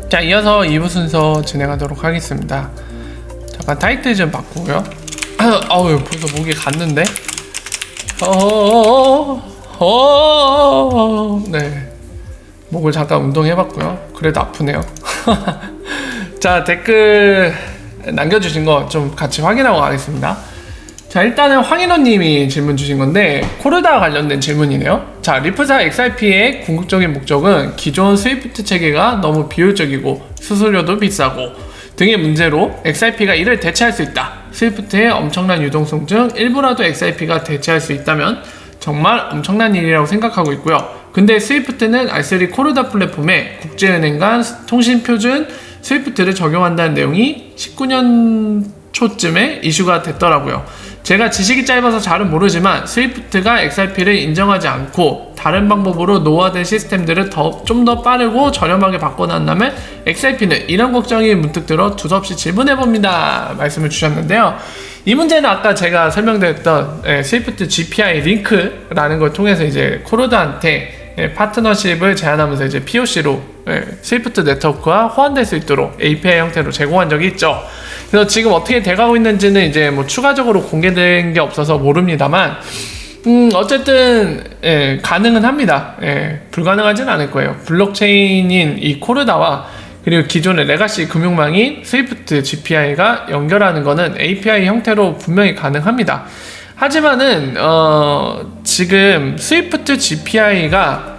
자, 이어서 2부 순서 진행하도록 하겠습니다. 잠깐 타이틀 좀 바꾸고요. 어우, 벌써 목이 갔는데? 네. 목을 잠깐 운동해봤고요. 그래도 아프네요. 자, 댓글 남겨주신 거 좀 같이 확인하고 가겠습니다. 자, 일단은 황인호님이 질문 주신 건데 코르다 관련된 질문이네요. 자, 리프사 XRP의 궁극적인 목적은 기존 스위프트 체계가 너무 비효율적이고 수수료도 비싸고 등의 문제로 XRP가 이를 대체할 수 있다. 스위프트의 엄청난 유동성 중 일부라도 XRP가 대체할 수 있다면 정말 엄청난 일이라고 생각하고 있고요. 근데 스위프트는 R3 코르다 플랫폼에 국제은행 간 통신 표준 스위프트를 적용한다는 내용이 19년 초쯤에 이슈가 됐더라고요. 제가 지식이 짧아서 잘은 모르지만 스위프트가 XRP를 인정하지 않고 다른 방법으로 노후화된 시스템들을 좀 더 빠르고 저렴하게 바꿔난다면 XRP는 이런 걱정이 문득 들어 두서없이 질문해봅니다. 말씀을 주셨는데요. 이 문제는 아까 제가 설명드렸던 스위프트 GPI 링크라는 걸 통해서 이제 코르다한테 파트너십을 제안하면서 이제 POC로 스위프트 네트워크와 호환될 수 있도록 API 형태로 제공한 적이 있죠. 그래서 지금 어떻게 돼가고 있는지는 이제 뭐 추가적으로 공개된 게 없어서 모릅니다만, 어쨌든 가능은 합니다. 불가능하진 않을 거예요. 블록체인인 이 코르다와 그리고 기존의 레가시 금융망인 스위프트 GPI가 연결하는 거는 API 형태로 분명히 가능합니다. 하지만은 지금 스위프트 GPI가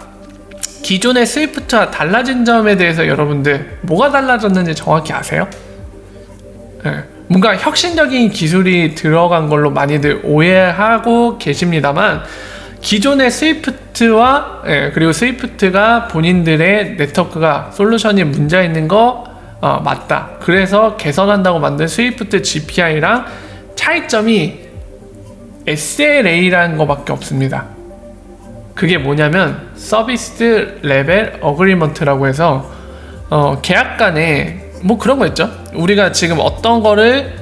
기존의 스위프트와 달라진 점에 대해서 여러분들 뭐가 달라졌는지 정확히 아세요? 뭔가 혁신적인 기술이 들어간 걸로 많이들 오해하고 계십니다만 기존의 스위프트와 그리고 스위프트가 본인들의 네트워크가 솔루션이 문제 있는 거 맞다. 그래서 개선한다고 만든 스위프트 GPI랑 차이점이 SLA라는 거밖에 없습니다. 그게 뭐냐면 서비스 레벨 어그리먼트라고 해서 계약 간에 뭐 그런 거 있죠. 우리가 지금 어떤 거를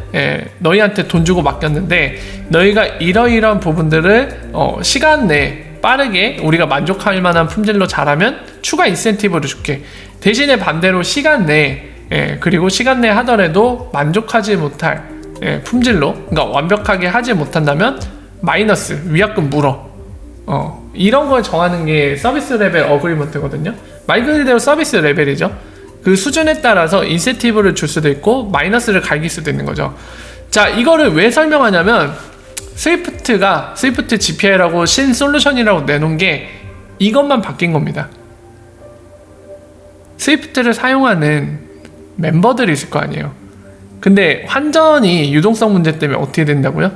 너희한테 돈 주고 맡겼는데 너희가 이러이러한 부분들을 시간 내에 빠르게 우리가 만족할 만한 품질로 잘하면 추가 인센티브를 줄게. 대신에 반대로 시간 내에 그리고 시간 내에 하더라도 만족하지 못할 품질로, 그러니까 완벽하게 하지 못한다면 마이너스 위약금 물어. 이런 걸 정하는 게 서비스 레벨 어그리먼트거든요. 말 그대로 서비스 레벨이죠. 그 수준에 따라서 인센티브를 줄 수도 있고 마이너스를 갈길 수도 있는 거죠. 자, 이거를 왜 설명하냐면 스위프트 GPI라고 신 솔루션이라고 내놓은 게 이것만 바뀐 겁니다. 스위프트를 사용하는 멤버들이 있을 거 아니에요. 근데 환전이 유동성 문제 때문에 어떻게 된다고요?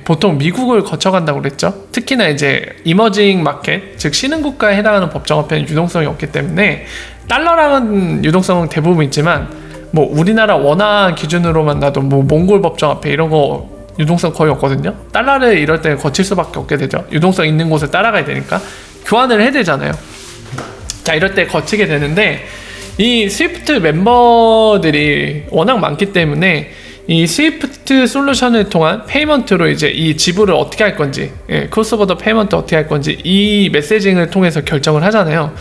보통 미국을 거쳐간다고 그랬죠. 특히나 이제 이머징 마켓, 즉 신흥국가에 해당하는 법정화폐는 유동성이 없기 때문에 달러랑은 유동성은 대부분 있지만 뭐 우리나라 원화 기준으로만 나도 뭐 몽골 법정화폐 이런 거 유동성 거의 없거든요. 달러를 이럴 때 거칠 수밖에 없게 되죠. 유동성 있는 곳을 따라가야 되니까 교환을 해야 되잖아요. 자, 이럴 때 거치게 되는데 이 스위프트 멤버들이 워낙 많기 때문에 이 스위프트 솔루션을 통한 페이먼트로 이제 이 지불을 어떻게 할 건지, 크로스보더 페이먼트 어떻게 할 건지 이 메시징을 통해서 결정을 하잖아요.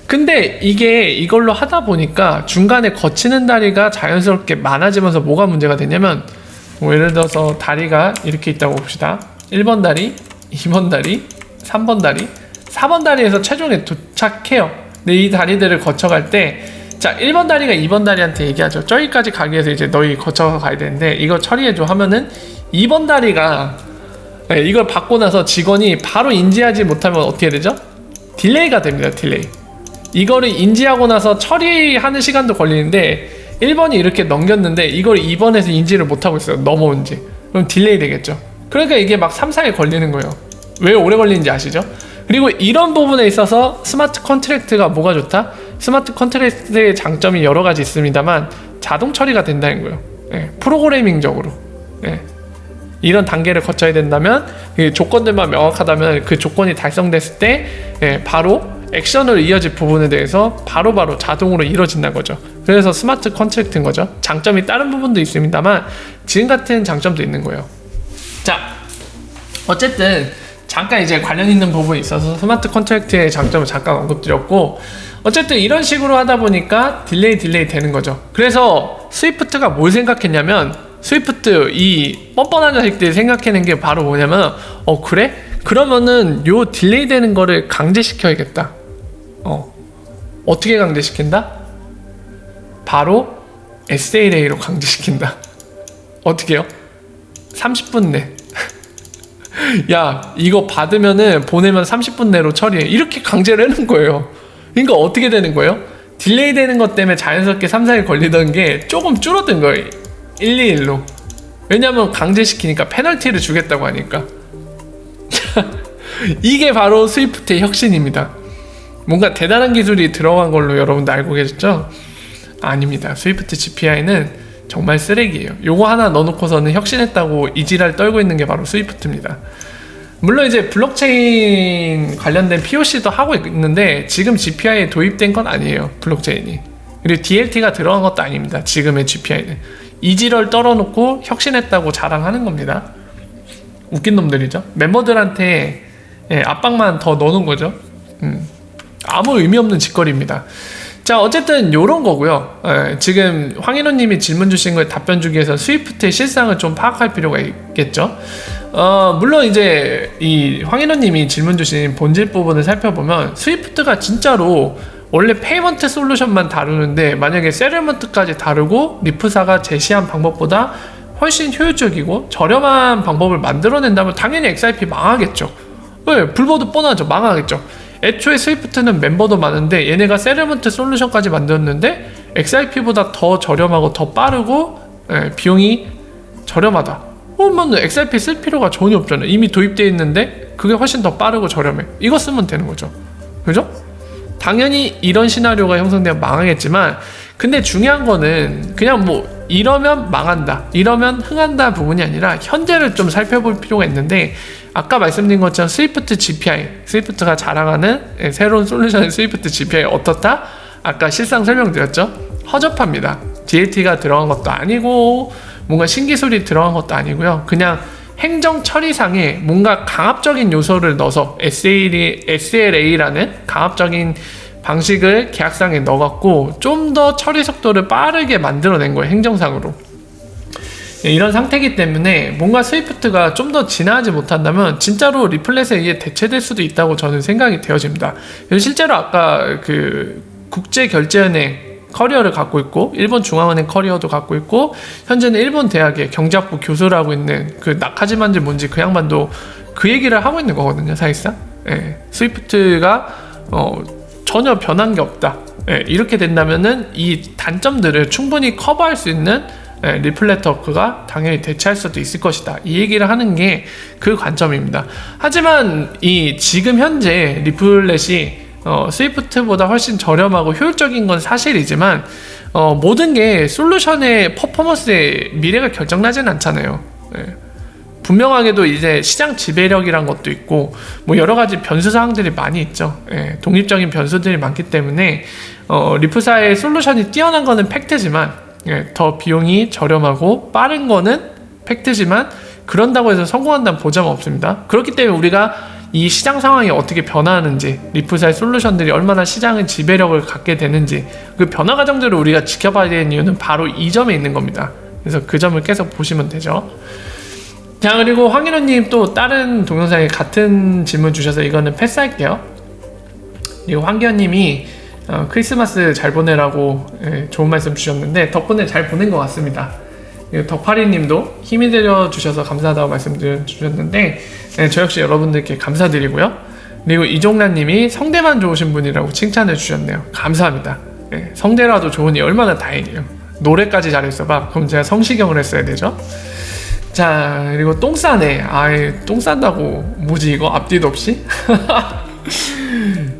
근데 이걸로 하다 보니까 중간에 거치는 다리가 자연스럽게 많아지면서 뭐가 문제가 되냐면 뭐 예를 들어서 다리가 이렇게 있다고 봅시다. 1번 다리, 2번 다리, 3번 다리, 4번 다리에서 최종에 도착해요. 근데 이 다리들을 거쳐갈 때 자, 1번 다리가 2번 다리한테 얘기하죠. 저기까지 가기 위해서 이제 너희 거쳐서 가야 되는데 이거 처리해줘 하면은 2번 다리가 이걸 받고 나서 직원이 바로 인지하지 못하면 어떻게 되죠? 딜레이가 됩니다. 딜레이. 이거를 인지하고 나서 처리하는 시간도 걸리는데 1번이 이렇게 넘겼는데 이걸 2번에서 인지를 못하고 있어요. 넘어온지. 그럼 딜레이 되겠죠. 그러니까 이게 막 3, 4일 걸리는 거예요. 왜 오래 걸리는지 아시죠? 그리고 이런 부분에 있어서 스마트 컨트랙트가 뭐가 좋다? 스마트 컨트랙트의 장점이 여러 가지 있습니다만 자동 처리가 된다는 거예요. 프로그래밍적으로. 이런 단계를 거쳐야 된다면 그 조건들만 명확하다면 그 조건이 달성됐을 때 바로 액션으로 이어질 부분에 대해서 바로바로 자동으로 이루어진다는 거죠. 그래서 스마트 컨트랙트인 거죠. 장점이 다른 부분도 있습니다만 지금 같은 장점도 있는 거예요. 자, 어쨌든 잠깐 이제 관련 있는 부분이 있어서 스마트 컨트랙트의 장점을 잠깐 언급드렸고 어쨌든 이런 식으로 하다 보니까 딜레이 되는 거죠. 그래서 스위프트가 뭘 생각했냐면, 스위프트 이 뻔뻔한 자식들이 생각해낸 게 바로 뭐냐면, 그래? 그러면은 요 딜레이 되는 거를 강제시켜야겠다. 어떻게 강제시킨다? 바로 SLA로 강제시킨다. 어떻게요? 30분 내. 야, 이거 받으면은 보내면 30분 내로 처리해. 이렇게 강제를 해놓은 거예요. 그러니까 어떻게 되는 거예요? 딜레이 되는 것 때문에 자연스럽게 3, 4일 걸리던 게 조금 줄어든 거예요. 121로. 왜냐면 강제시키니까 페널티를 주겠다고 하니까. 이게 바로 스위프트의 혁신입니다. 뭔가 대단한 기술이 들어간 걸로 여러분도 알고 계셨죠? 아닙니다. 스위프트 GPI는 정말 쓰레기예요. 요거 하나 넣어놓고서는 혁신했다고 이지랄 떨고 있는 게 바로 스위프트입니다. 물론 이제 블록체인 관련된 POC도 하고 있는데 지금 GPI에 도입된 건 아니에요. 블록체인이. 그리고 DLT가 들어간 것도 아닙니다. 지금의 GPI는. 이지랄 떨어놓고 혁신했다고 자랑하는 겁니다. 웃긴 놈들이죠. 멤버들한테 압박만 더 넣는 거죠. 아무 의미 없는 짓거리입니다. 자, 어쨌든 요런 거고요. 지금 황인호님이 질문 주신 거에 답변 주기 위해서 스위프트의 실상을 좀 파악할 필요가 있겠죠. 물론 이제 이 황인호님이 질문 주신 본질 부분을 살펴보면 스위프트가 진짜로 원래 페이먼트 솔루션만 다루는데 만약에 세틀먼트까지 다루고 리프사가 제시한 방법보다 훨씬 효율적이고 저렴한 방법을 만들어낸다면 당연히 XRP 망하겠죠. 불보듯 뻔하죠. 망하겠죠. 애초에 스위프트는 멤버도 많은데 얘네가 세틀먼트 솔루션까지 만들었는데 XRP보다 더 저렴하고 더 빠르고 비용이 저렴하다. 그러면 XRP 쓸 필요가 전혀 없잖아요. 이미 도입되어 있는데 그게 훨씬 더 빠르고 저렴해. 이거 쓰면 되는 거죠. 그죠? 당연히 이런 시나리오가 형성되면 망하겠지만 근데 중요한 거는 그냥 뭐 이러면 망한다, 이러면 흥한다 부분이 아니라 현재를 좀 살펴볼 필요가 있는데 아까 말씀드린 것처럼 스위프트 GPI, 스위프트가 자랑하는 새로운 솔루션 스위프트 GPI 어떻다? 아까 실상 설명드렸죠? 허접합니다. DLT가 들어간 것도 아니고 뭔가 신기술이 들어간 것도 아니고요. 그냥 행정 처리상에 뭔가 강압적인 요소를 넣어서 SLA라는 강압적인 방식을 계약상에 넣어갖고 좀 더 처리 속도를 빠르게 만들어낸 거예요. 행정상으로. 이런 상태이기 때문에 뭔가 스위프트가 좀 더 진화하지 못한다면 진짜로 리플렛에 의해 대체될 수도 있다고 저는 생각이 되어집니다. 실제로 아까 그 국제결제은행 커리어를 갖고 있고 일본 중앙은행 커리어도 갖고 있고 현재는 일본 대학의 경제학부 교수를 하고 있는 그 나카지마인지 뭔지 그 양반도 그 얘기를 하고 있는 거거든요. 사실상 스위프트가 전혀 변한 게 없다. 이렇게 된다면은 이 단점들을 충분히 커버할 수 있는 리플렛워크가 당연히 대체할 수도 있을 것이다. 이 얘기를 하는 게 그 관점입니다. 하지만 이 지금 현재 리플렛이 스위프트보다 훨씬 저렴하고 효율적인 건 사실이지만 모든 게 솔루션의 퍼포먼스의 미래가 결정나진 않잖아요. 분명하게도 이제 시장 지배력이란 것도 있고 뭐 여러 가지 변수 사항들이 많이 있죠. 독립적인 변수들이 많기 때문에 리프사의 솔루션이 뛰어난 거는 팩트지만 더 비용이 저렴하고 빠른 거는 팩트지만 그런다고 해서 성공한다는 보장은 없습니다. 그렇기 때문에 우리가 이 시장 상황이 어떻게 변화하는지 리프사의 솔루션들이 얼마나 시장의 지배력을 갖게 되는지 그 변화 과정들을 우리가 지켜봐야 되는 이유는 바로 이 점에 있는 겁니다. 그래서 그 점을 계속 보시면 되죠. 자, 그리고 황인호님 또 다른 동영상에 같은 질문 주셔서 이거는 패스할게요. 그리고 황기현님이 크리스마스 잘 보내라고 좋은 말씀 주셨는데 덕분에 잘 보낸 것 같습니다. 그리고 덕파리님도 힘이 되려 주셔서 감사하다고 말씀 주셨는데 저 역시 여러분들께 감사드리고요. 그리고 이종란님이 성대만 좋으신 분이라고 칭찬해 주셨네요. 감사합니다. 성대라도 좋으니 얼마나 다행이에요. 노래까지 잘했어 봐. 그럼 제가 성시경을 했어야 되죠. 자, 그리고 똥 싸네. 똥 싼다고 뭐지 이거 앞뒤도 없이?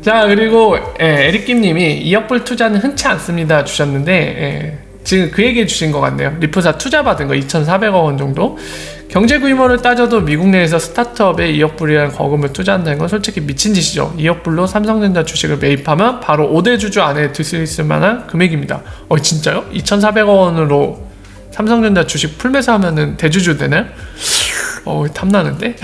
자, 그리고 에릭김님이 2억 불 투자는 흔치 않습니다 주셨는데 지금 그 얘기 해주신 것 같네요. 리프사 투자 받은 거 2,400억 원 정도. 경제 규모를 따져도 미국 내에서 스타트업에 2억 불이라는 거금을 투자한다는 건 솔직히 미친 짓이죠. 2억 불로 삼성전자 주식을 매입하면 바로 5대 주주 안에 들 수 있을 만한 금액입니다. 진짜요? 2,400억 원으로 삼성전자 주식 풀매수하면은 대주주 되나요? 탐나는데?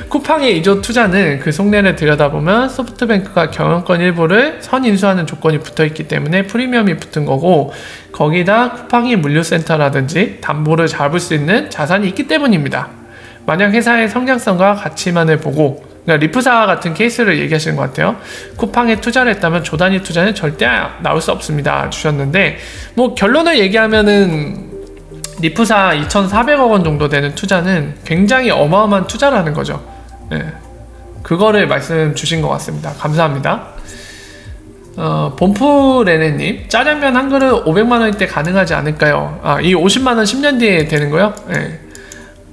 쿠팡의 이조 투자는 그 속내를 들여다보면 소프트뱅크가 경영권 일부를 선인수하는 조건이 붙어있기 때문에 프리미엄이 붙은 거고, 거기다 쿠팡이 물류센터라든지 담보를 잡을 수 있는 자산이 있기 때문입니다. 만약 회사의 성장성과 가치만을 보고, 그러니까 리프사 같은 케이스를 얘기하시는 것 같아요. 쿠팡에 투자를 했다면 조단위 투자는 절대 나올 수 없습니다 주셨는데, 뭐 결론을 얘기하면은 리프사 2,400억 원 정도 되는 투자는 굉장히 어마어마한 투자라는 거죠. 네. 그거를 말씀 주신 것 같습니다. 감사합니다. 본프레네님, 짜장면 한 그릇 500만원일 때 가능하지 않을까요? 이 50만원 10년 뒤에 되는 거요? 네.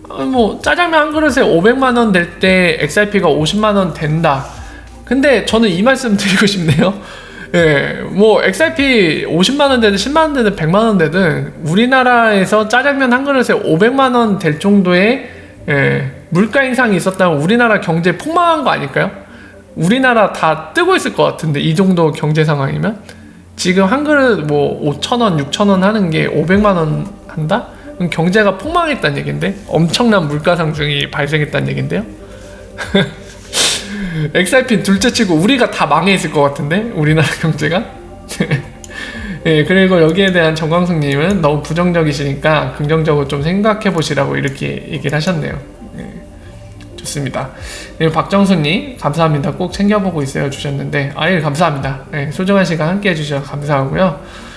뭐 짜장면 한 그릇에 500만원 될 때 XRP가 50만원 된다. 근데 저는 이 말씀 드리고 싶네요. 예, 뭐 XRP 50만원 되든 10만원 되든 100만원 되든 우리나라에서 짜장면 한 그릇에 500만원 될 정도의 물가 인상이 있었다면 우리나라 경제 폭망한 거 아닐까요? 우리나라 다 뜨고 있을 것 같은데, 이 정도 경제 상황이면. 지금 한 그릇 뭐 5,000원 6,000원 하는 게 500만원 한다? 그럼 경제가 폭망했다는 얘긴데, 엄청난 물가 상승이 발생했다는 얘긴데요. XRP 둘째치고 우리가 다 망해 있을 것 같은데, 우리나라 경제가. 예, 그리고 여기에 대한 정광석님은 너무 부정적이시니까 긍정적으로 좀 생각해 보시라고 이렇게 얘기를 하셨네요. 예, 좋습니다. 그리고 박정수님, 감사합니다. 꼭 챙겨보고 있어요 주셨는데, 아예 감사합니다. 예, 소중한 시간 함께 해주셔서 감사하고요.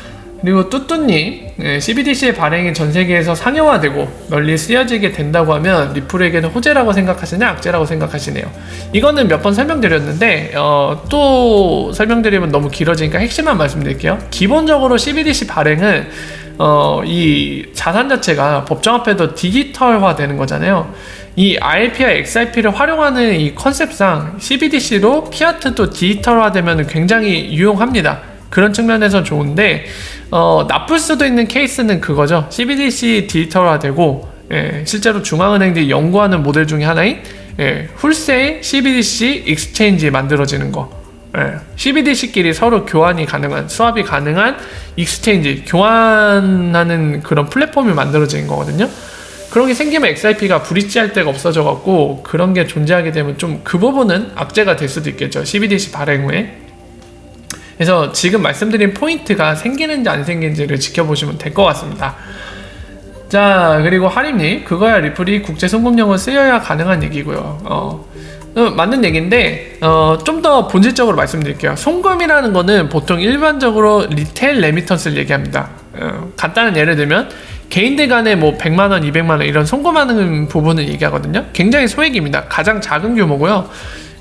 그리고 뚜뚜님, CBDC의 발행이 전 세계에서 상용화되고 널리 쓰여지게 된다고 하면 리플에게는 호재라고 생각하시냐 악재라고 생각하시네요. 이거는 몇 번 설명드렸는데 또 설명드리면 너무 길어지니까 핵심만 말씀드릴게요. 기본적으로 CBDC 발행은 이 자산 자체가 법정 앞에도 디지털화 되는 거잖아요. 이 IRP와 XRP를 활용하는 이 컨셉상 CBDC로 피아트도 디지털화 되면 굉장히 유용합니다. 그런 측면에서 좋은데, 나쁠 수도 있는 케이스는 그거죠. CBDC 디지털화되고, 실제로 중앙은행들이 연구하는 모델 중에 하나인, 홀세일 CBDC 익스체인지 만들어지는 거. CBDC끼리 서로 교환이 가능한, 수합이 가능한 익스체인지, 교환하는 그런 플랫폼이 만들어지는 거거든요. 그런 게 생기면 XRP가 브릿지할 데가 없어져갖고, 그런 게 존재하게 되면 좀 그 부분은 악재가 될 수도 있겠죠. CBDC 발행 후에. 그래서 지금 말씀드린 포인트가 생기는지 안 생기는지를 지켜보시면 될 것 같습니다. 자, 그리고 하림님, 그거야 리플이 국제 송금용을 쓰여야 가능한 얘기고요. 맞는 얘기인데 좀 더 본질적으로 말씀드릴게요. 송금이라는 거는 보통 일반적으로 리테일 레미턴스를 얘기합니다. 간단한 예를 들면 개인들 간에 뭐 100만원, 200만원 이런 송금하는 부분을 얘기하거든요. 굉장히 소액입니다. 가장 작은 규모고요.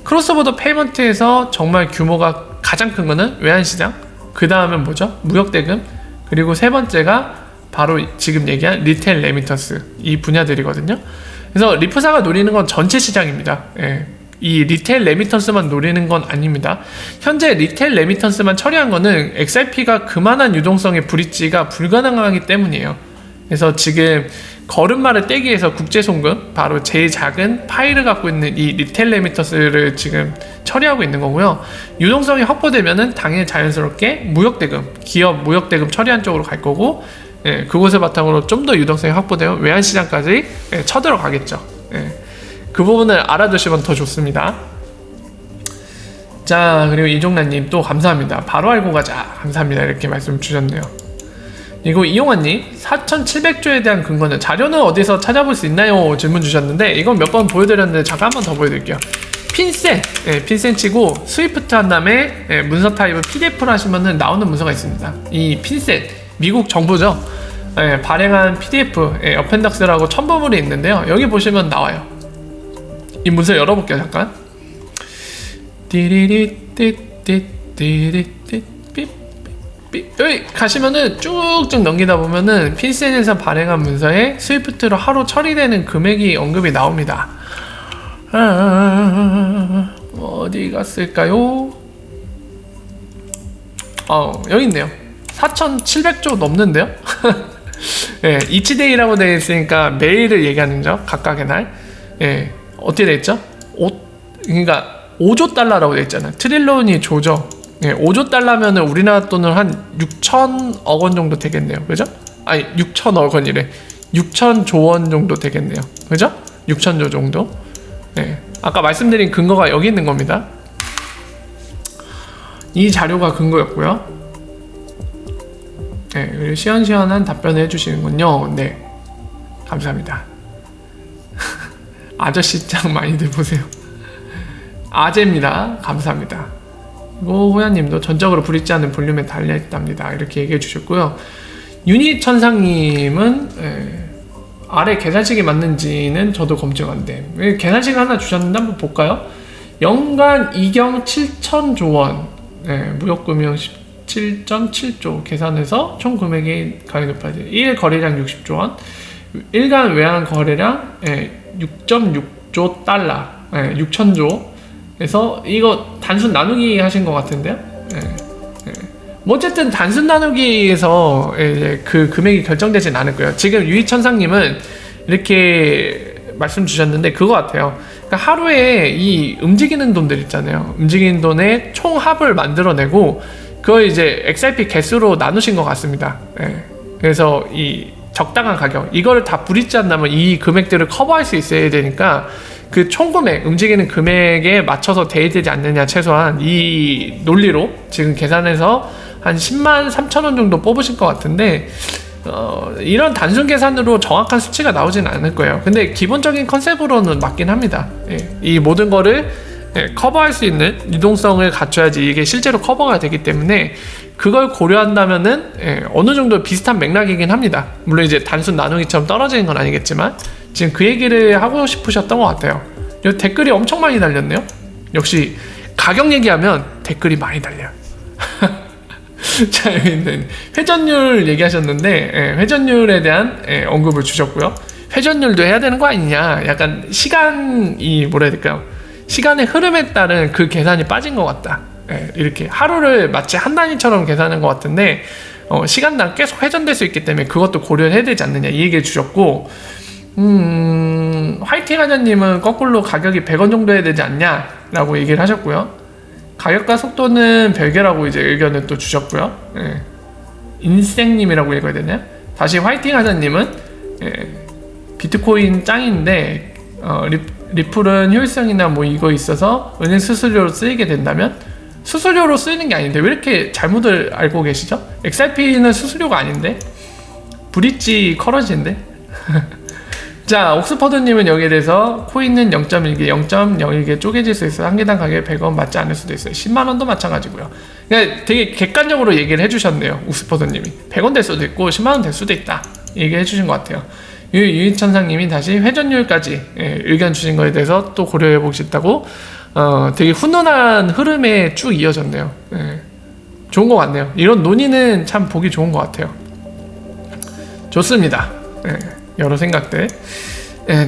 크로스보더 페이먼트에서 정말 규모가 가장 큰 거는 외환시장, 그 다음은 뭐죠? 무역대금, 그리고 세 번째가 바로 지금 얘기한 리테일 레미턴스, 이 분야들이거든요. 그래서 리프사가 노리는 건 전체 시장입니다. 이 리테일 레미턴스만 노리는 건 아닙니다. 현재 리테일 레미턴스만 처리한 거는 XRP가 그만한 유동성의 브릿지가 불가능하기 때문이에요. 그래서 지금 걸음마를 떼기 위해서 국제송금, 바로 제일 작은 파일을 갖고 있는 이 리테일 레미턴스를 지금 처리하고 있는 거고요. 유동성이 확보되면은 당연히 자연스럽게 무역대금, 기업 무역대금 처리한 쪽으로 갈 거고, 그곳을 바탕으로 좀 더 유동성이 확보되면 외환시장까지 쳐들어가겠죠. 그 부분을 알아두시면 더 좋습니다. 자, 그리고 이종란님 또 감사합니다. 바로 알고 가자. 감사합니다. 이렇게 말씀 주셨네요. 그리고 이용환님, 4,700조에 대한 근거는 자료는 어디서 찾아볼 수 있나요? 질문 주셨는데, 이건 몇 번 보여드렸는데 잠깐 한 번 더 보여드릴게요. 핀셋, 핀셋 치고 스위프트 한 다음에 문서 타입을 PDF로 하시면은 나오는 문서가 있습니다. 이 핀셋, 미국 정부죠. 발행한 PDF, 어펜덕스라고 첨부물이 있는데요. 여기 보시면 나와요. 이 문서 열어볼게요. 잠깐. 여기 가시면은 쭉쭉 넘기다 보면은 핀셋에서 발행한 문서에 스위프트로 하루 처리되는 금액이 언급이 나옵니다. 어디 갔을까요? 여기 있네요. 4,700조 넘는데요? 이치데이라고 되어 있으니까 매일을 얘기하는 죠. 각각의 날. 어떻게 되어 있죠? 그러니까 5조 달러라고 되어 있잖아요. 트릴리온이 조죠. 5조 달러면은 우리나라 돈은 한 6천억 원 정도 되겠네요. 그죠? 아니, 6천억 원이래. 6천조 원 정도 되겠네요. 그죠? 6,000조 정도. 네. 아까 말씀드린 근거가 여기 있는 겁니다. 이 자료가 근거였고요. 네, 그리고 시원시원한 답변을 해주시는군요. 네, 감사합니다. 아저씨 짱 많이들 보세요. 아재입니다. 감사합니다. 그리고 호야님도 전적으로 불있지 않은 볼륨에 달려있답니다. 이렇게 얘기해 주셨고요. 유닛 천상님은 아래 계산식이 맞는지는 저도 검증 안 돼. 계산식 하나 주셨는데 한번 볼까요? 연간 이경 7,000조 원, 무역금융 17.7조 계산해서 총 금액이 가격이 높아지 1 거래량 60조 원, 일간 외환 거래량 6.6조 달러, 6,000조. 그래서 이거 단순 나누기 하신 것 같은데요. 뭐 어쨌든 단순 나누기에서 이제 그 금액이 결정되진 않을 거예요. 지금 유희천상님은 이렇게 말씀 주셨는데 그거 같아요. 그러니까 하루에 이 움직이는 돈들 있잖아요. 움직이는 돈의 총합을 만들어내고 그걸 이제 XRP 개수로 나누신 것 같습니다. 그래서 이 적당한 가격, 이거를 다 불있지 않다면 이 금액들을 커버할 수 있어야 되니까 그 총 금액, 움직이는 금액에 맞춰서 대입되지 않느냐, 최소한 이 논리로 지금 계산해서 한 10만 3천 원 정도 뽑으실 것 같은데 이런 단순 계산으로 정확한 수치가 나오진 않을 거예요. 근데 기본적인 컨셉으로는 맞긴 합니다. 이 모든 거를 커버할 수 있는 유동성을 갖춰야지 이게 실제로 커버가 되기 때문에 그걸 고려한다면은 어느 정도 비슷한 맥락이긴 합니다. 물론 이제 단순 나누기처럼 떨어지는 건 아니겠지만 지금 그 얘기를 하고 싶으셨던 것 같아요. 이 댓글이 엄청 많이 달렸네요. 역시 가격 얘기하면 댓글이 많이 달려요. 자, 여기는 회전율 얘기하셨는데 회전율에 대한 언급을 주셨고요. 회전율도 해야 되는 거 아니냐, 약간 시간이 뭐라 해야 될까요? 시간의 흐름에 따른 그 계산이 빠진 것 같다. 이렇게 하루를 마치 한 단위처럼 계산한 것 같은데 시간당 계속 회전될 수 있기 때문에 그것도 고려해야 되지 않느냐, 이 얘기를 주셨고, 화이팅 하자님은 거꾸로 가격이 100원 정도 해야 되지 않냐 라고 얘기를 하셨고요. 가격과 속도는 별개라고 이제 의견을 또 주셨고요. 인생님이라고 읽어야 되나요? 다시 화이팅 하자님은 비트코인 짱인데 리플은 효율성이나 뭐 이거 있어서 은행 수수료로 쓰이게 된다면, 수수료로 쓰이는 게 아닌데 왜 이렇게 잘못을 알고 계시죠? XRP는 수수료가 아닌데 브릿지 커런시인데. 자, 옥스퍼드님은 여기에 대해서 코인은 0.1개, 0.01개 쪼개질 수 있어. 한 개당 가격이 100원 맞지 않을 수도 있어요. 10만원도 마찬가지고요. 그러니까 되게 객관적으로 얘기를 해주셨네요. 옥스퍼드님이 100원 될 수도 있고 10만원 될 수도 있다, 얘기해 주신 것 같아요. 유인천상님이 다시 회전율까지 의견 주신 거에 대해서 또 고려해 보시다고 되게 훈훈한 흐름에 쭉 이어졌네요. 좋은 것 같네요. 이런 논의는 참 보기 좋은 것 같아요. 좋습니다. 여러 생각들.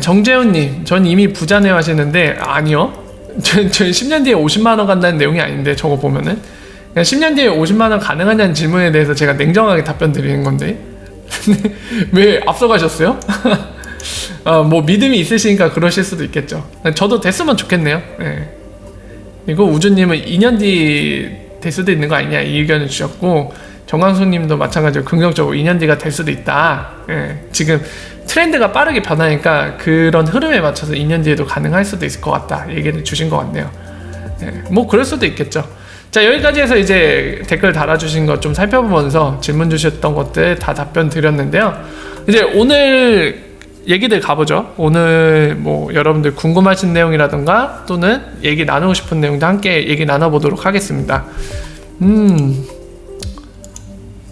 정재훈님, 전 이미 부자네요 하시는데 아니요. 전 10년 뒤에 50만원 간다는 내용이 아닌데, 저거 보면은 10년 뒤에 50만원 가능하냐는 질문에 대해서 제가 냉정하게 답변 드리는 건데 왜 앞서가셨어요? 뭐 믿음이 있으시니까 그러실 수도 있겠죠. 저도 됐으면 좋겠네요. 그리고 우주님은 2년 뒤 될 수도 있는 거 아니냐, 이 의견을 주셨고, 정광수님도 마찬가지로 긍정적으로 2년 뒤가 될 수도 있다. 지금 트렌드가 빠르게 변하니까 그런 흐름에 맞춰서 2년 뒤에도 가능할 수도 있을 것 같다, 얘기를 주신 것 같네요. 뭐 그럴 수도 있겠죠. 자, 여기까지 해서 이제 댓글 달아주신 것 좀 살펴보면서 질문 주셨던 것들 다 답변 드렸는데요. 이제 오늘 얘기들 가보죠. 오늘 뭐 여러분들 궁금하신 내용이라던가 또는 얘기 나누고 싶은 내용도 함께 얘기 나눠보도록 하겠습니다.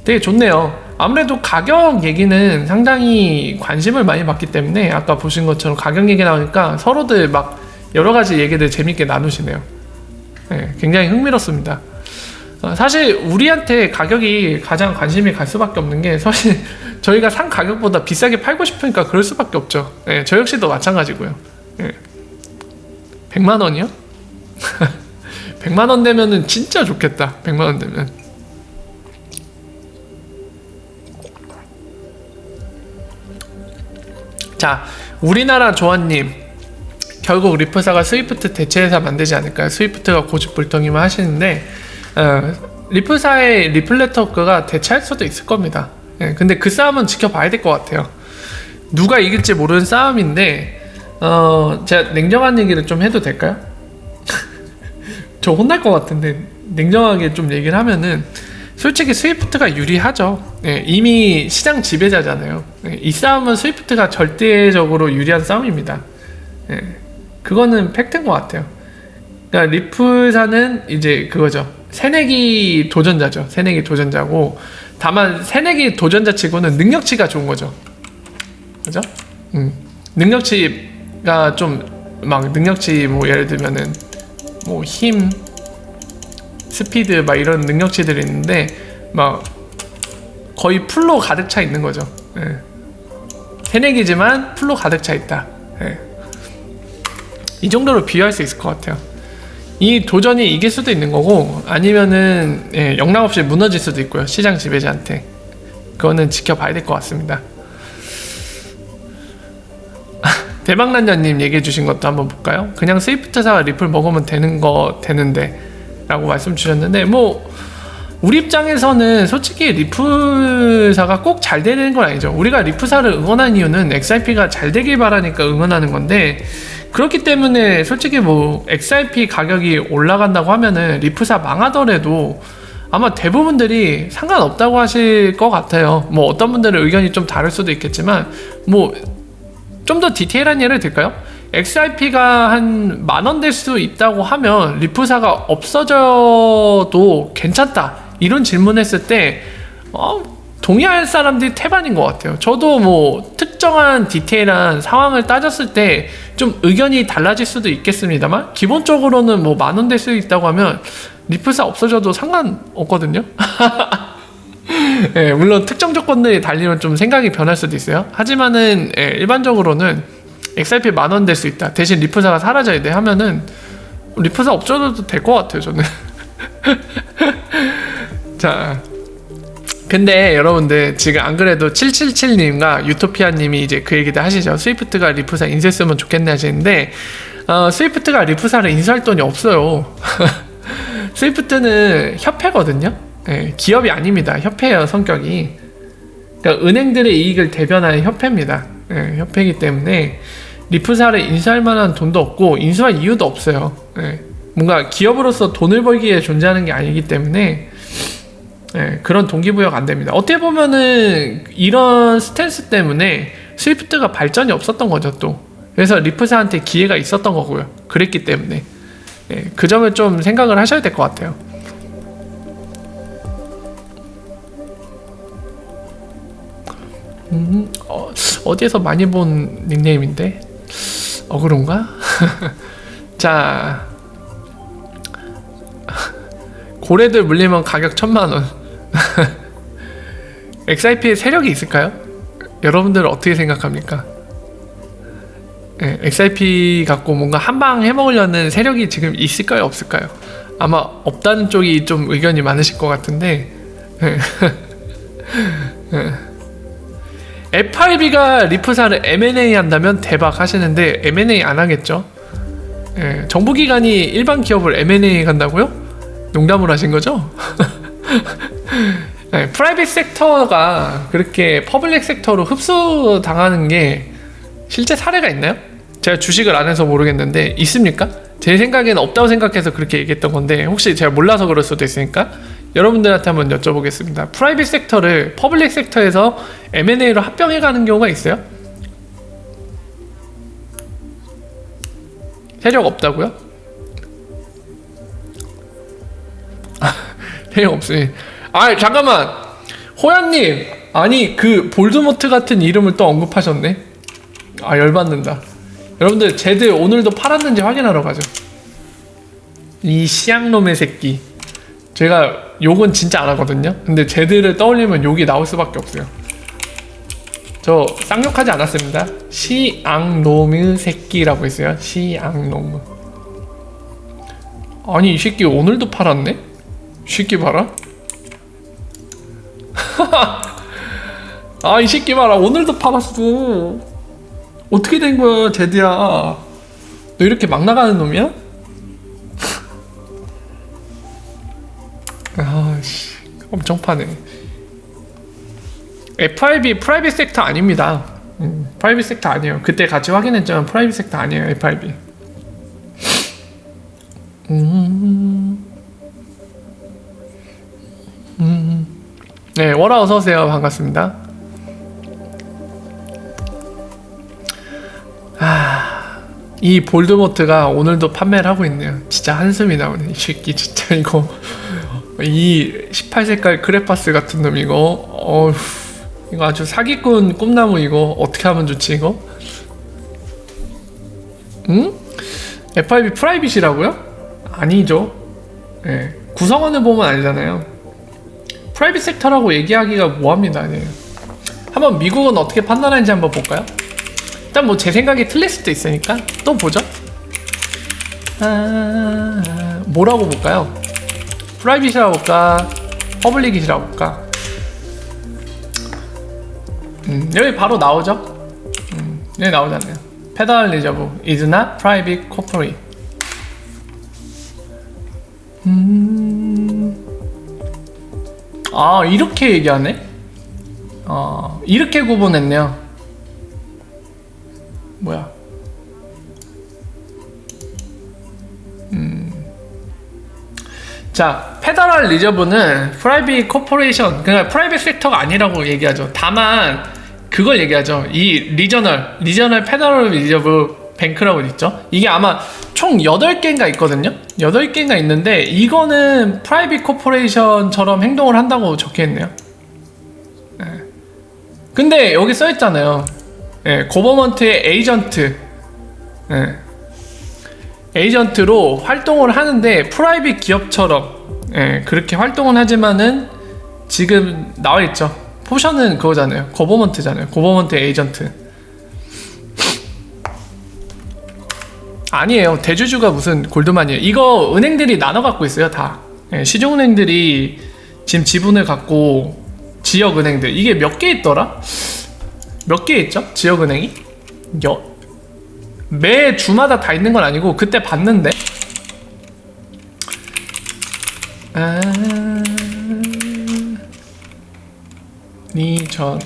되게 좋네요. 아무래도 가격 얘기는 상당히 관심을 많이 받기 때문에 아까 보신 것처럼 가격 얘기 나오니까 서로들 막 여러 가지 얘기들 재밌게 나누시네요. 굉장히 흥미롭습니다. 사실 우리한테 가격이 가장 관심이 갈 수밖에 없는 게, 사실 저희가 산 가격보다 비싸게 팔고 싶으니까 그럴 수밖에 없죠. 저 역시도 마찬가지고요. 100만원이요? 100만원 되면은 진짜 좋겠다. 100만원 되면. 자, 우리나라 조아님, 결국 리플사가 스위프트 대체회사 만들지 않을까요? 스위프트가 고집불통이만 하시는데 리플사의 리플 네트워크가 대체할 수도 있을 겁니다. 근데 그 싸움은 지켜봐야 될 것 같아요. 누가 이길지 모르는 싸움인데 제가 냉정한 얘기를 좀 해도 될까요? 저 혼날 것 같은데 냉정하게 좀 얘기를 하면은 솔직히 스위프트가 유리하죠. 예, 이미 시장 지배자잖아요. 예, 이 싸움은 스위프트가 절대적으로 유리한 싸움입니다. 예, 그거는 팩트인 것 같아요. 그러니까 리플사는 이제 그거죠. 새내기 도전자죠. 새내기 도전자고, 다만 새내기 도전자 치고는 능력치가 좋은 거죠. 그죠? 능력치가 좀 막 능력치 뭐 예를 들면은 뭐 힘, 스피드 막 이런 능력치들이 있는데 막 거의 풀로 가득 차 있는 거죠. 예. 새내기지만 풀로 가득 차 있다. 예. 이 정도로 비유할 수 있을 것 같아요. 이 도전이 이길 수도 있는 거고 아니면은 예, 영락없이 무너질 수도 있고요. 시장 지배자한테. 그거는 지켜봐야 될 것 같습니다. 대박난자님 얘기해 주신 것도 한번 볼까요? 그냥 스위프트사가 리플 먹으면 되는데 라고 말씀 주셨는데, 뭐 우리 입장에서는 솔직히 리플사가 꼭 잘 되는 건 아니죠. 우리가 리플사를 응원한 이유는 XRP가 잘 되길 바라니까 응원하는 건데, 그렇기 때문에 솔직히 뭐 XRP 가격이 올라간다고 하면은 리플사 망하더라도 아마 대부분들이 상관없다고 하실 것 같아요. 뭐 어떤 분들은 의견이 좀 다를 수도 있겠지만, 뭐 좀 더 디테일한 예를 들까요? XRP가 한 10,000원 될 수 있다고 하면 리플사가 없어져도 괜찮다, 이런 질문했을 때 동의할 사람들이 태반인 것 같아요. 저도 뭐 특정한 디테일한 상황을 따졌을 때 좀 의견이 달라질 수도 있겠습니다만, 기본적으로는 뭐 10,000원 될 수 있다고 하면 리플사 없어져도 상관없거든요. 예, 물론 특정 조건들이 달리면 좀 생각이 변할 수도 있어요. 하지만은 예, 일반적으로는 XRP 10,000원 될 수 있다, 대신 리플사가 사라져야 돼 하면은 리플사 없어져도 될 것 같아요, 저는. 자, 근데 여러분들 지금 안 그래도 777님과 유토피아님이 이제 그 얘기도 하시죠. 스위프트가 리플사 인수했으면 좋겠네 하시는데, 스위프트가 리플사를 인수할 돈이 없어요. 스위프트는 협회거든요. 예, 기업이 아닙니다. 협회예요, 성격이. 그러니까 은행들의 이익을 대변하는 협회입니다. 예, 협회이기 때문에 리플사를 인수할 만한 돈도 없고 인수할 이유도 없어요. 예, 뭔가 기업으로서 돈을 벌기 위해 존재하는 게 아니기 때문에 예, 그런 동기부여가 안 됩니다. 어떻게 보면은 이런 스탠스 때문에 스위프트가 발전이 없었던 거죠, 또. 그래서 리플사한테 기회가 있었던 거고요. 그랬기 때문에 예, 그 점을 좀 생각을 하셔야 될 것 같아요. 어디에서 많이 본 닉네임인데 그런가? 자, 고래들 물리면 가격 1,000,000원. XRP에 세력이 있을까요? 여러분들은 어떻게 생각합니까? 네, XRP 갖고 뭔가 한방 해먹으려는 세력이 지금 있을까요, 없을까요? 아마 없다는 쪽이 좀 의견이 많으실 것 같은데. FRB가 리플사를 M&A 한다면 대박 하시는데 M&A 안 하겠죠? 예, 정부기관이 일반 기업을 M&A 간다고요? 농담을 하신 거죠? 예, 프라이빗 섹터가 그렇게 퍼블릭 섹터로 흡수당하는 게 실제 사례가 있나요? 제가 주식을 안 해서 모르겠는데 있습니까? 제 생각에는 없다고 생각해서 그렇게 얘기했던 건데, 혹시 제가 몰라서 그럴 수도 있으니까 여러분들한테 한번 여쭤보겠습니다. 프라이빗 섹터를 퍼블릭 섹터에서 M&A로 합병해 가는 경우가 있어요? 세력 없다고요? 세력 없으니. 잠깐만, 호연님, 아니 그 볼드모트 같은 이름을 또 언급하셨네. 열받는다. 여러분들 제드 오늘도 팔았는지 확인하러 가죠. 이 시앙놈의 새끼. 제가 욕은 진짜 안 하거든요. 근데 제드를 떠올리면 욕이 나올 수밖에 없어요. 저 쌍욕하지 않았습니다. 시앙놈의 새끼라고 했어요. 시앙놈. 아니 이 새끼 오늘도 팔았네? 이 새끼 봐라. 이 새끼 봐라, 오늘도 팔았어. 어떻게 된 거야, 제드야? 너 이렇게 막 나가는 놈이야? 엄청 파네. FRB 프라이빗 섹터 아닙니다. 프라이빗 섹터 아니에요. 그때 같이 확인했지만 프라이빗 섹터 아니에요. FRB. 네, 워라 어서 오세요. 반갑습니다. 이 볼드모트가 오늘도 판매를 하고 있네요. 진짜 한숨이 나오네. 이 새끼 진짜 이거 이 18색깔 크레파스 같은 놈 이거 이거 아주 사기꾼 꿈나무 이거 어떻게 하면 좋지 이거? 응? FIB 프라이빗이라고요? 아니죠. 네. 구성원을 보면 아니잖아요. 프라이빗 섹터라고 얘기하기가 뭐합니다. 네. 한번 미국은 어떻게 판단하는지 한번 볼까요? 일단 뭐 제 생각이 틀릴 수도 있으니까 또 보죠. 뭐라고 볼까요? 프라이빗이라고 볼까? 퍼블릭이라고 볼까? 여기 바로 나오죠? 여기 나오잖아요. 페더럴 리저브 is not private corporate. 아 이렇게 얘기하네? 이렇게 구분했네요. 뭐야? 자, 페더럴 리저브는 프라이빗 코퍼레이션, 그러니까 프라이빗 섹터가 아니라고 얘기하죠. 다만 그걸 얘기하죠. 이 리저널 페더럴 리저브 뱅크라고 있죠. 이게 아마 총 8개인가 있거든요. 8개인가 있는데 이거는 프라이빗 코퍼레이션처럼 행동을 한다고 적혀있네요. 네. 근데 여기 써있잖아요. 네, 고버먼트의 에이전트. 네. 에이전트로 활동을 하는데 프라이빗 기업처럼 그렇게 활동은 하지만은 지금 나와있죠. 포션은 그거잖아요. 고버먼트잖아요. 고버먼트 에이전트. 아니에요. 대주주가 무슨 골드만이에요. 이거 은행들이 나눠 갖고 있어요. 다. 시중은행들이 지금 지분을 갖고 지역은행들 이게 몇 개 있더라? 몇 개 있죠? 지역은행이? 매 주마다 다 있는 건 아니고 그때 봤는데 리전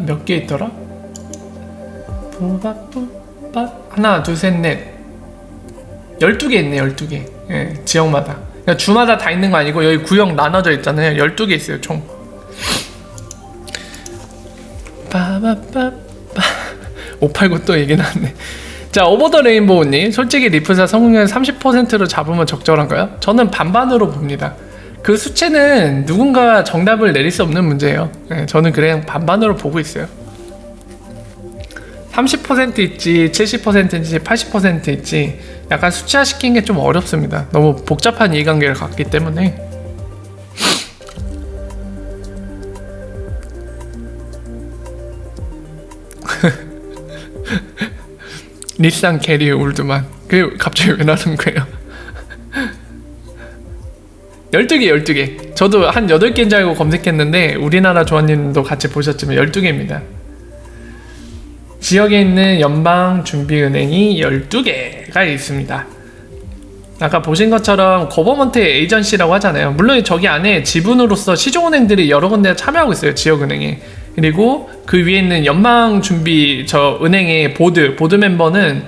몇 개 있더라? 하나 둘셋넷 12개 있네. 12개. 예, 지역마다 그러니까 주마다 다 있는 거 아니고 여기 구역 나눠져 있잖아요. 12개 있어요 총. 589 또 얘기 나왔네. 자, 오버 더 레인보우님, 솔직히 리프사 성공률 30%로 잡으면 적절한가요? 저는 반반으로 봅니다. 그 수치는 누군가 정답을 내릴 수 없는 문제예요. 네, 저는 그냥 반반으로 보고 있어요. 30% 있지, 70%인지 80% 있지, 약간 수치화 시킨 게 좀 어렵습니다. 너무 복잡한 이해관계를 갖기 때문에. 닛산 캐리 울드만 그 갑자기 왜 나는 거예요? 12개 저도 한 8개인 줄 알고 검색했는데 우리나라 조아님도 같이 보셨지만 12개입니다. 지역에 있는 연방준비은행이 12개가 있습니다. 아까 보신 것처럼 거버먼트 에이전시라고 하잖아요. 물론 저기 안에 지분으로서 시중은행들이 여러 군데 참여하고 있어요. 지역은행에. 그리고 그 위에 있는 연방준비 저 은행의 보드 멤버는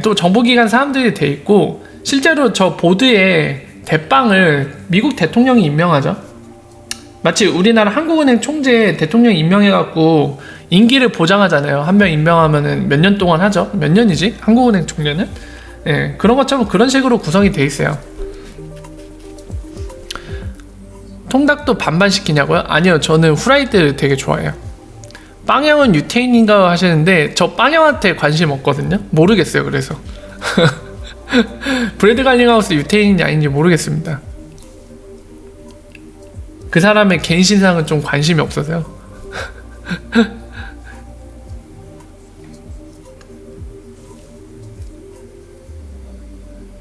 또 정보기관 사람들이 돼 있고 실제로 저 보드에 대빵을 미국 대통령이 임명하죠. 마치 우리나라 한국은행 총재 대통령이 임명해갖고 임기를 보장하잖아요. 한 명 임명하면은 몇 년 동안 하죠. 몇 년이지? 한국은행 총재는? 그런 것처럼 그런 식으로 구성이 돼 있어요. 통닭도 반반 시키냐고요? 아니요, 저는 후라이드 되게 좋아해요. 빵형은 유태인인가 하시는데 저 빵형한테 관심 없거든요. 모르겠어요. 그래서 브래드 갈링하우스 유태인인지 아닌지 모르겠습니다. 그 사람의 개인 신상은 좀 관심이 없어서요.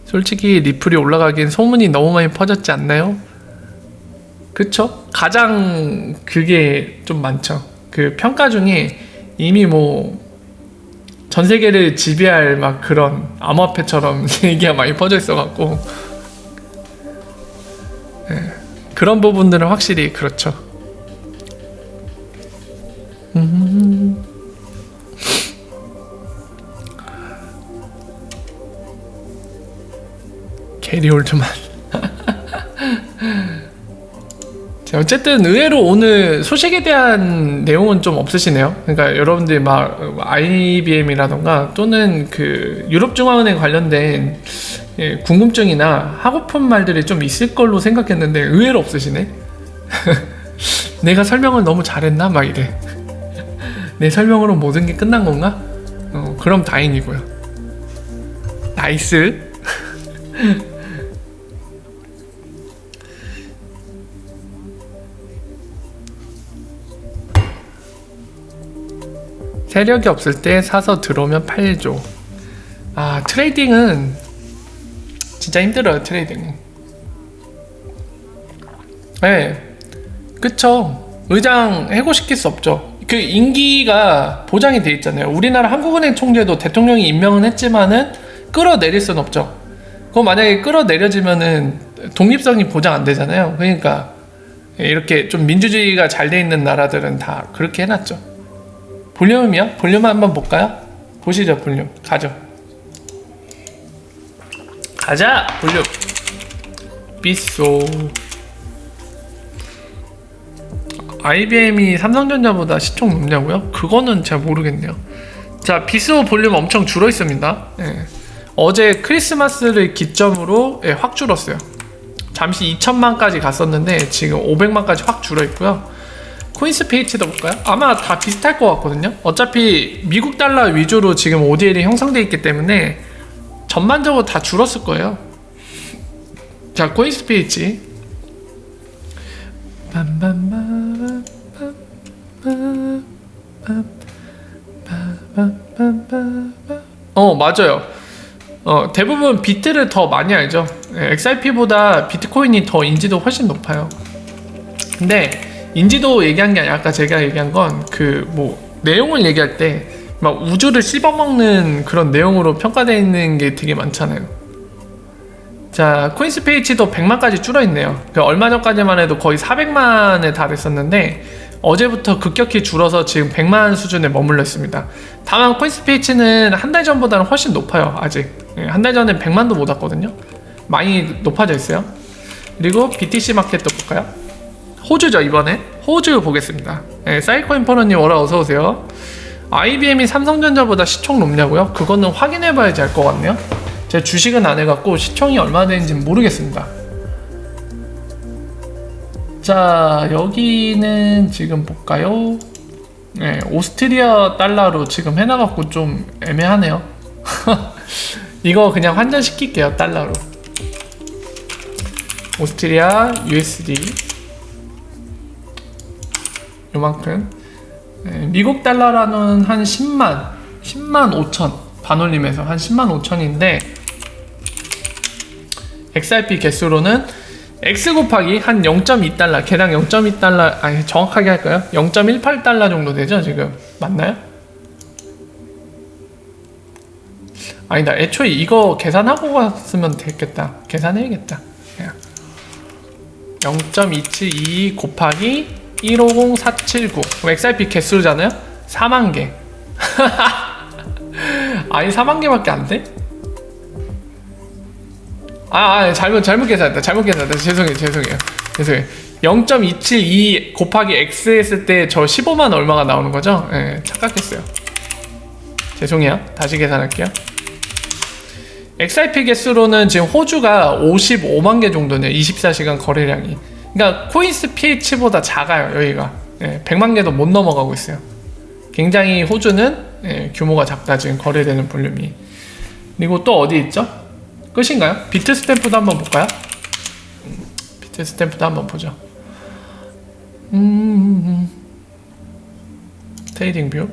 솔직히 리플이 올라가기엔 소문이 너무 많이 퍼졌지 않나요? 그쵸? 가장 그게 좀 많죠. 그 평가 중에 이미 뭐 전 세계를 지배할 막 그런 암호화폐처럼 얘기가 많이 퍼져 있어갖고 그런 부분들은 확실히 그렇죠. 게리 올드만. 자, 어쨌든 의외로 오늘 소식에 대한 내용은 좀 없으시네요. 그러니까 여러분들이 막 IBM이라던가 또는 그 유럽중앙은행 관련된 궁금증이나 하고픈 말들이 좀 있을 걸로 생각했는데 의외로 없으시네. 내가 설명을 너무 잘했나? 막 이래. 내 설명으로 모든 게 끝난 건가? 그럼 다행이고요. 나이스. 세력이 없을 때 사서 들어오면 팔죠. 아, 트레이딩은 진짜 힘들어요. 트레이딩은. 네, 그쵸. 의장 해고시킬 수 없죠. 그 임기가 보장이 돼 있잖아요. 우리나라 한국은행 총재도 대통령이 임명은 했지만은 끌어내릴 순 없죠. 그거 만약에 끌어내려지면은 독립성이 보장 안 되잖아요. 그러니까 이렇게 좀 민주주의가 잘 돼 있는 나라들은 다 그렇게 해놨죠. 볼륨이요? 볼륨 한번 볼까요? 보시죠. 볼륨 가죠. 가자. 볼륨 삐쏘. IBM이 삼성전자보다 시총 높냐고요? 그거는 잘 모르겠네요. 자, 비스오 볼륨 엄청 줄어 있습니다. 예. 어제 크리스마스를 기점으로 확 줄었어요. 잠시 2천만까지 갔었는데 지금 500만까지 확 줄어 있고요. 코인스페이츠도 볼까요? 아마 다 비슷할 것 같거든요. 어차피 미국 달러 위주로 지금 ODL이 형성되어 있기 때문에 전반적으로 다 줄었을 거예요. 자, 코인스페이츠 맞아요. 대부분 비트를 더 많이 알죠. XRP보다 비트코인이 더 인지도 훨씬 높아요. 근데 인지도 얘기한 게 아니라 아까 제가 얘기한 건 그 뭐 내용을 얘기할 때 막 우주를 씹어먹는 그런 내용으로 평가되어 있는 게 되게 많잖아요. 자, 코인스페이츠도 100만까지 줄어있네요. 얼마 전까지만 해도 거의 400만에 달했었는데 어제부터 급격히 줄어서 지금 100만 수준에 머물러 있습니다. 다만 코인스페이츠는 한 달 전보다는 훨씬 높아요. 아직 한 달 전엔 100만도 못 왔거든요. 많이 높아져 있어요. 그리고 BTC 마켓도 볼까요? 호주죠. 이번에 호주 보겠습니다. 사이코인 퍼너님 오라 어서오세요. IBM이 삼성전자보다 시총 높냐고요? 그거는 확인해봐야지 알 것 같네요. 제가 주식은 안 해갖고 시총이 얼마나 되는지 모르겠습니다. 자, 여기는 지금 볼까요? 네, 오스트리아 달러로 지금 해놔갖고 좀 애매하네요. 이거 그냥 환전시킬게요. 달러로. 오스트리아 USD 요만큼. 미국 달러라는 한 10만 5천 반올림에서 한 10만 5천인데 XRP 개수로는 X 곱하기 한 0.2달러 개당 0.2달러 아니 정확하게 할까요? 0.18달러 정도 되죠 지금. 맞나요? 아니다, 애초에 이거 계산하고 갔으면 됐겠다. 계산해야겠다. 0.272 곱하기 150479 XRP 개수잖아요? 4만개. 아니 4만개밖에 안 돼? 잘못 계산했다. 죄송해요. 0.272 곱하기 X 했을 때 저 15만 얼마가 나오는 거죠? 네, 착각했어요. 죄송해요. 다시 계산할게요. XRP 개수로는 지금 호주가 55만 개 정도네요. 24시간 거래량이. 그러니까 코인스피치보다 작아요. 여기가 100만 개도 못 넘어가고 있어요. 굉장히 호주는 규모가 작다. 지금 거래되는 볼륨이. 그리고 또 어디 있죠? 끝인가요? 비트스탬프도 한번 볼까요? 비트스탬프도 한번 보죠. 트레이딩 뷰.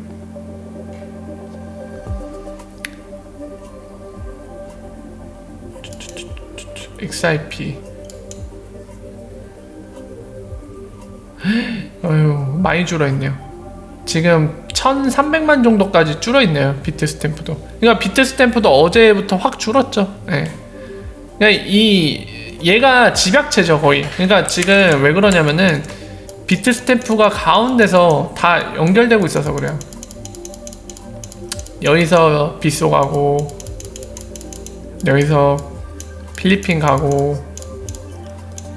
XRP. 어휴, 많이 줄어있네요. 지금 1300만 정도까지 줄어있네요. 비트스탬프도. 그러니까 비트스탬프도 어제부터 확 줄었죠. 네. 그러니까 이 얘가 집약체죠 거의. 그러니까 지금 왜 그러냐면은 비트 스탬프가 가운데서 다 연결되고 있어서 그래요. 여기서 빗소 가고, 여기서 필리핀 가고,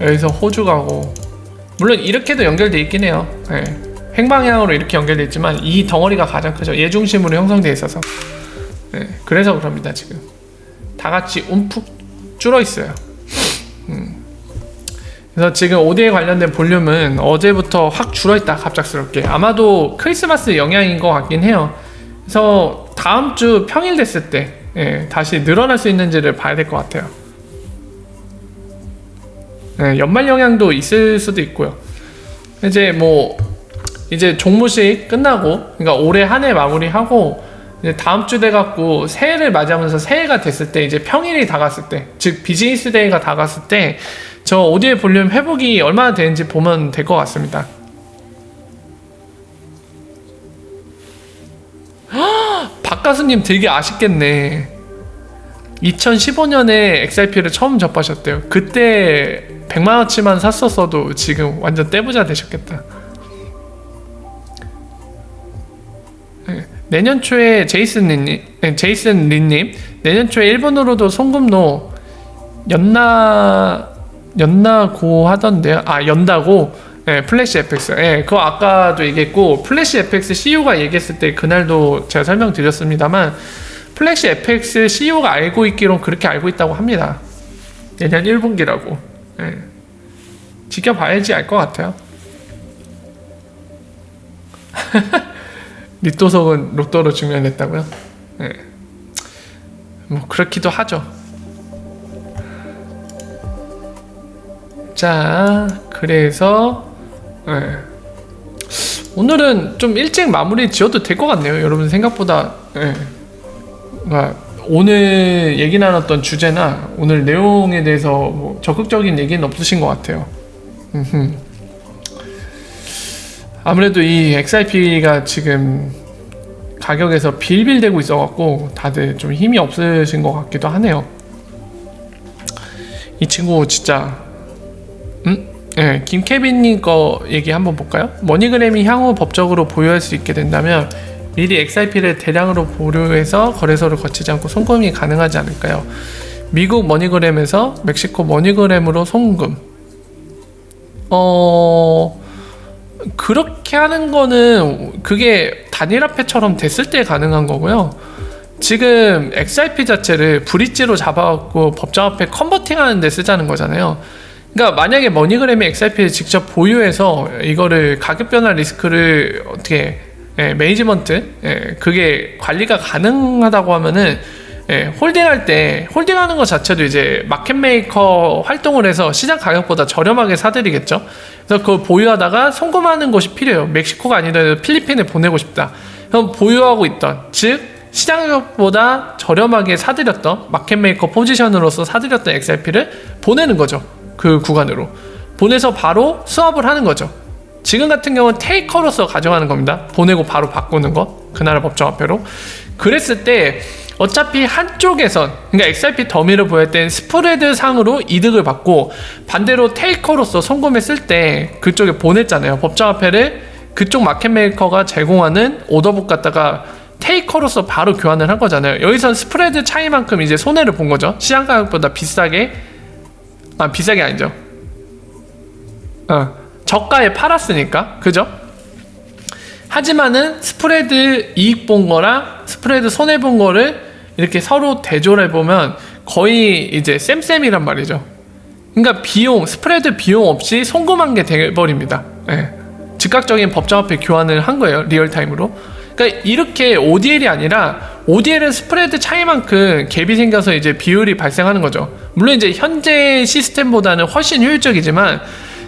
여기서 호주 가고. 물론 이렇게도 연결돼 있긴 해요. 네. 횡방향으로 이렇게 연결돼 있지만 이 덩어리가 가장 크죠. 얘 중심으로 형성돼 있어서. 네. 그래서 그럽니다. 지금 다 같이 움푹 줄어 있어요. 그래서 지금 OD에 관련된 볼륨은 어제부터 확 줄어있다 갑작스럽게. 아마도 크리스마스 영향인 것 같긴 해요. 그래서 다음 주 평일 됐을 때 다시 늘어날 수 있는지를 봐야 될 것 같아요. 연말 영향도 있을 수도 있고요. 이제 종무식 끝나고, 그러니까 올해 한 해 마무리하고 이제 다음 주 돼갖고 새해를 맞이하면서 새해가 됐을 때, 이제 평일이 다 갔을 때, 즉 비즈니스 데이가 다 갔을 때 저 오디오의 볼륨 회복이 얼마나 되는지 보면 될 것 같습니다. 박가수님 되게 아쉽겠네. 2015년에 XRP를 처음 접하셨대요. 그때 100만원치만 샀었어도 지금 완전 떼부자 되셨겠다. 내년 초에 제이슨 린님, 내년 초에 일본으로도 송금로 연나고 하던데요. 연다고. 플래시 FX. 그거 아까도 얘기했고, 플래시 FX CEO가 얘기했을 때 그날도 제가 설명드렸습니다만, 플래시 FX CEO가 알고 있기로 그렇게 알고 있다고 합니다. 내년 1분기라고. 지켜봐야지 알 것 같아요. 리또석은 로또로 중요했다고요? 뭐 그렇기도 하죠. 자, 그래서 오늘은 좀 일찍 마무리 지어도 될 것 같네요. 여러분 생각보다 오늘 얘기 나눴던 주제나 오늘 내용에 대해서 뭐 적극적인 얘기는 없으신 것 같아요. 아무래도 이 XRP가 지금 가격에서 빌빌대고 있어갖고 다들 좀 힘이 없으신 것 같기도 하네요. 이 친구 진짜 김케빈님 거 얘기 한번 볼까요? 머니그램이 향후 법적으로 보유할 수 있게 된다면 미리 XRP를 대량으로 보류해서 거래소를 거치지 않고 송금이 가능하지 않을까요? 미국 머니그램에서 멕시코 머니그램으로 송금. 그렇게 하는 거는 그게 단일화폐처럼 됐을 때 가능한 거고요. 지금 XRP 자체를 브릿지로 잡아갖고 법정화폐 컨버팅 하는 데 쓰자는 거잖아요. 그러니까 만약에 머니그램이 XRP를 직접 보유해서 이거를 가격 변화 리스크를 어떻게 매니지먼트 그게 관리가 가능하다고 하면은 홀딩하는 것 자체도 이제 마켓메이커 활동을 해서 시장 가격보다 저렴하게 사드리겠죠. 그래서 그걸 보유하다가 송금하는 것이 필요해요. 멕시코가 아니라 필리핀에 보내고 싶다. 그럼 보유하고 있던, 즉 시장 가격보다 저렴하게 사드렸던 마켓메이커 포지션으로서 사드렸던 XRP를 보내는 거죠. 그 구간으로 보내서 바로 스왑을 하는 거죠. 지금 같은 경우는 테이커로서 가져가는 겁니다. 보내고 바로 바꾸는 거, 그 나라 법정화폐로. 그랬을 때 어차피 한쪽에선, 그러니까 XRP 더미를 보여야 때 스프레드 상으로 이득을 받고, 반대로 테이커로서 송금했을 때 그쪽에 보냈잖아요. 법정화폐를 그쪽 마켓메이커가 제공하는 오더북 갖다가 테이커로서 바로 교환을 한 거잖아요. 여기선 스프레드 차이만큼 이제 손해를 본 거죠. 시장 가격보다 비싸게 아니죠. 저가에 팔았으니까, 그죠? 하지만은 스프레드 이익 본 거랑 스프레드 손해 본 거를 이렇게 서로 대조를 해보면 거의 이제 쌤쌤이란 말이죠. 그러니까 스프레드 비용 없이 송금한 게 돼버립니다. 즉각적인 법정화폐 교환을 한 거예요. 리얼타임으로. 그러니까 이렇게 ODL이 아니라 ODL은 스프레드 차이만큼 갭이 생겨서 이제 비율이 발생하는 거죠. 물론 이제 현재 시스템보다는 훨씬 효율적이지만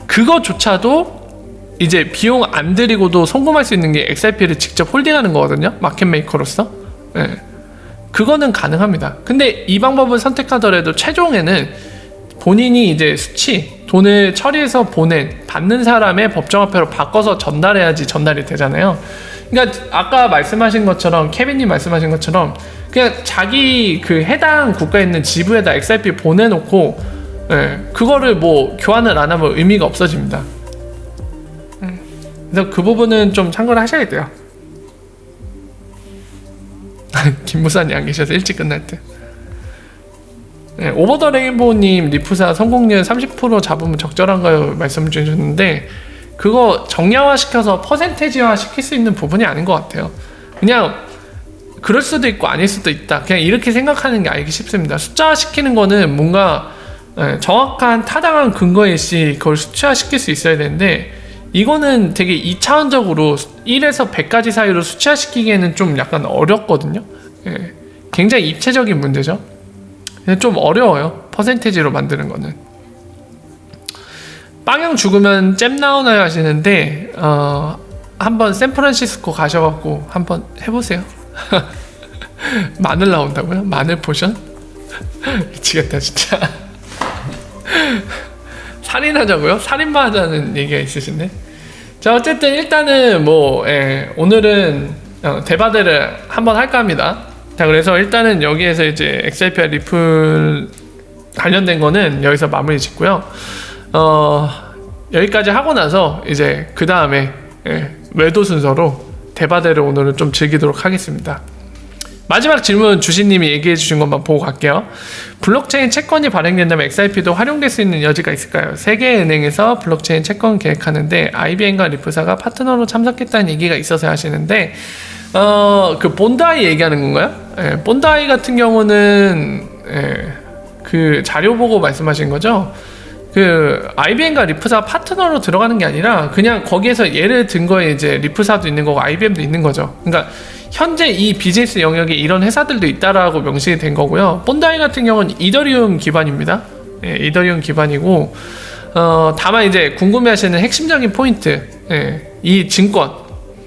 그거조차도 이제 비용 안 들이고도 송금할 수 있는 게 XRP를 직접 홀딩하는 거거든요. 마켓메이커로서. 그거는 가능합니다. 근데 이 방법을 선택하더라도 최종에는 본인이 이제 돈을 처리해서 받는 사람의 법정화폐로 바꿔서 전달해야지 전달이 되잖아요. 그러니까 아까 말씀하신 것처럼, 케빈님 말씀하신 것처럼 그냥 자기 그 해당 국가에 있는 지부에다 XRP 보내놓고 예, 그거를 뭐 교환을 안 하면 의미가 없어집니다. 그래서 그 부분은 좀 참고를 하셔야 돼요. 김무산이 안 계셔서 일찍 끝날 때. 네, 오버 더 레인보우님 리프사 성공률 30% 잡으면 적절한가요? 말씀 주셨는데 그거 정량화시켜서 퍼센테이지화 시킬 수 있는 부분이 아닌 것 같아요. 그냥 그럴 수도 있고 아닐 수도 있다. 그냥 이렇게 생각하는 게 알기 쉽습니다. 숫자화 시키는 거는 뭔가 정확한 타당한 근거에 시 그걸 수치화 시킬 수 있어야 되는데 이거는 되게 2차원적으로 1에서 100까지 사이로 수치화 시키기에는 좀 약간 어렵거든요. 예, 굉장히 입체적인 문제죠. 좀 어려워요. 퍼센테이지로 만드는 거는. 빵형 죽으면 잼 나오나요 하시는데 한번 샌프란시스코 가셔갖고 한번 해보세요. 마늘 나온다고요? 마늘 포션? 미치겠다 진짜. 살인하자고요? 살인마 하자는 얘기가 있으신데. 자 어쨌든 일단은 뭐 오늘은 대바대를 한번 할까 합니다. 자 그래서 일단은 여기에서 이제 XRP와 리플 관련된 거는 여기서 마무리 짓고요. 여기까지 하고 나서 이제 그 다음에 외도 순서로 대바대를 오늘은 좀 즐기도록 하겠습니다. 마지막 질문 주신님이 얘기해 주신 것만 보고 갈게요. 블록체인 채권이 발행된다면 XRP도 활용될 수 있는 여지가 있을까요? 세계 은행에서 블록체인 채권 계획하는데 IBM과 리프사가 파트너로 참석했다는 얘기가 있어서 하시는데 그 본드아이 얘기하는 건가요? 본드아이 같은 경우는 그 자료 보고 말씀하신 거죠? 그 IBM과 리프사 파트너로 들어가는 게 아니라 그냥 거기에서 예를 든 거에 이제 리프사도 있는 거고 IBM도 있는 거죠. 그러니까 현재 이 비즈니스 영역에 이런 회사들도 있다라고 명시가 된 거고요. 본드아이 같은 경우는 이더리움 기반입니다. 이더리움 기반이고 다만 이제 궁금해하시는 핵심적인 포인트, 이 증권,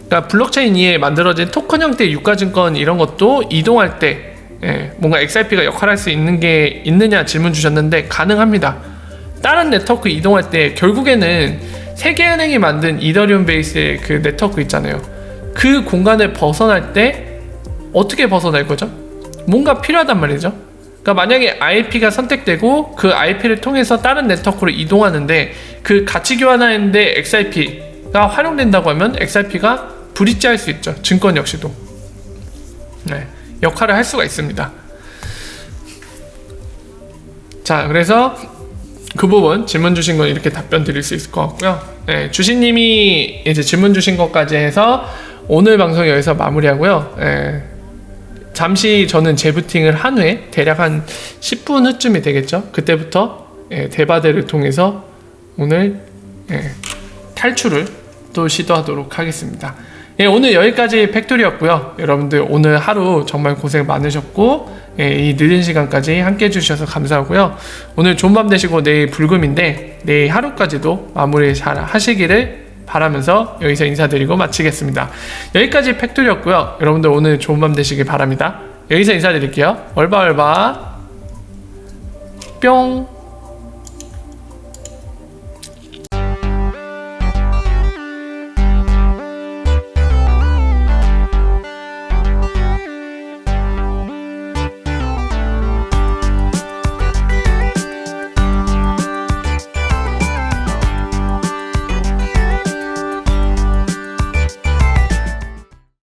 그러니까 블록체인 이에 만들어진 토큰 형태의 유가증권 이런 것도 이동할 때 뭔가 XRP가 역할할 수 있는 게 있느냐 질문 주셨는데 가능합니다. 다른 네트워크 이동할 때 결국에는 세계은행이 만든 이더리움 베이스의 그 네트워크 있잖아요. 그 공간을 벗어날 때 어떻게 벗어날 거죠? 뭔가 필요하단 말이죠. 그러니까 만약에 IP가 선택되고 그 IP를 통해서 다른 네트워크로 이동하는데 그 가치 교환하는데 XRP가 활용된다고 하면 XRP가 브릿지할 수 있죠. 증권 역시도 역할을 할 수가 있습니다. 자 그래서 그 부분 질문 주신 건 이렇게 답변 드릴 수 있을 것 같고요. 주신님이 이제 질문 주신 것까지 해서 오늘 방송 여기서 마무리하고요. 잠시 저는 재부팅을 한 후에 대략 한 10분 후쯤이 되겠죠. 그때부터 대바대를 통해서 오늘 탈출을 또 시도하도록 하겠습니다. 오늘 여기까지 팩토리였고요. 여러분들 오늘 하루 정말 고생 많으셨고 이 늦은 시간까지 함께 해주셔서 감사하고요. 오늘 좋은 밤 되시고 내일 불금인데 내일 하루까지도 마무리 잘 하시기를 바라면서 여기서 인사드리고 마치겠습니다. 여기까지 팩토리였고요. 여러분들 오늘 좋은 밤 되시길 바랍니다. 여기서 인사드릴게요. 얼바얼바 뿅.